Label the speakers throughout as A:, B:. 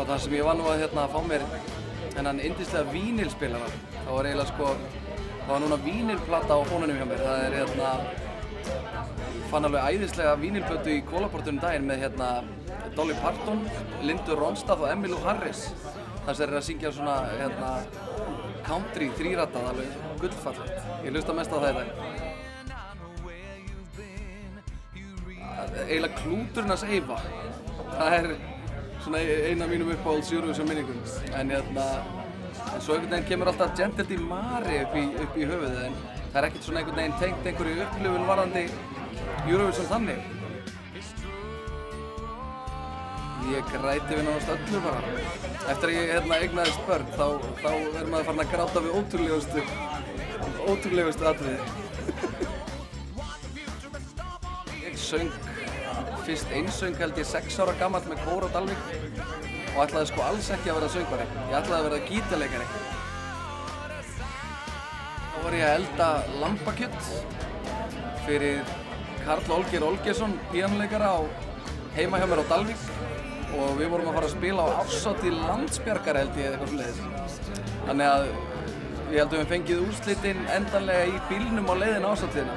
A: þar sem ég var nú að fá mér þennan yndislega vínilspilara. Það var eiginlega sko, það var núna vínilplata á fónunum hjá mér. Það fann alveg æðislega vínilplötu í kólaportunum daginn með Dolly Parton, Lindu Ronstadt og Emmylou Harris. Þar sem að syngja svona country þrírattað, alveg gullfallegt. Ég hlusta mest á það í dag. Eiginlega klúturinn hans Eyva. Það svona eina af mínum uppáhalds Eurovision minningum. En svo einhvern veginn kemur alltaf Gentle Di Mare upp í höfuðið, en það ekkert svona einhvern veginn tengt einhverju upplifun varðandi Eurovision þannig. Ég græti við nánast öllu bara. Eftir að ég eignaðist börn, þá maður farin að gráta við ótrúlegustu atriði. Ég söng fyrst einsöng held ég 6 ára gamall með kór á Dalvík og ætlaði sko alls ekki að vera söngvari. Ég ætlaði að vera gítarleikari. Þá var ég að elda lambakjöt fyrir Karl Olgeir Olgeirsson, píanóleikara heima hjá mér á Dalvík og við vorum að fara að spila á árshátíð Landsbjargar held ég eitthvað svoleiðis. Þannig að ég held að við fengið úrslitin endanlega í bílnum á leiðinni á árshátíðina.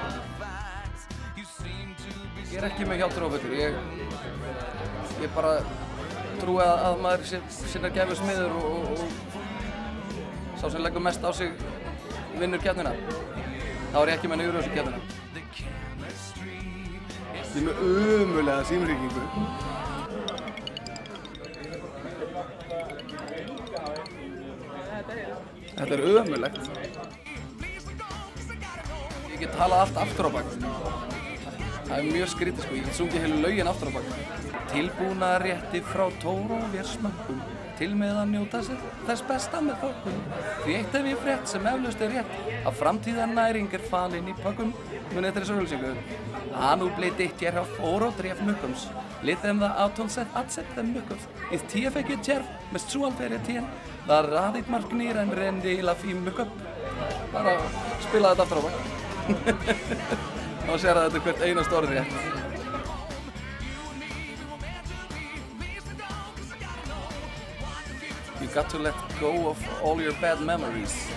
A: Ég ekki með hjátrúarfullur. Ég bara trúi að maður sinnar gæfu smiður og sá sem leggur mest á sig vinnur keppnina. Þá er ég ekki með Eurovision keppnina. Ég er með ömurlega símhringingu. Þetta er ömurlegt. Ég get talað allt aftur á bak. Það er mjög skrítið sko, ég get sungið heilu lögin aftur á bak. Tilbúna rétti frá tóra og vér smökkum, til með að njóta þess besta með þokkum. Því eitt hef ég frétt sem eflaust er rétt, að framtíðar næring falin í pökkum. Muni eftir þessu auglýsingu. Nu blev ditt hjärta får och drev myckums. Lite dem var avtonsett att sätta myckums. I tio fick ett kärv med strålfärgetien. Där radigt markniren rände hela fin myckup. Bara spila þetta aftur á bak. Þá sér að þetta er hvert einast orð rétt. You got to let go of all your bad memories.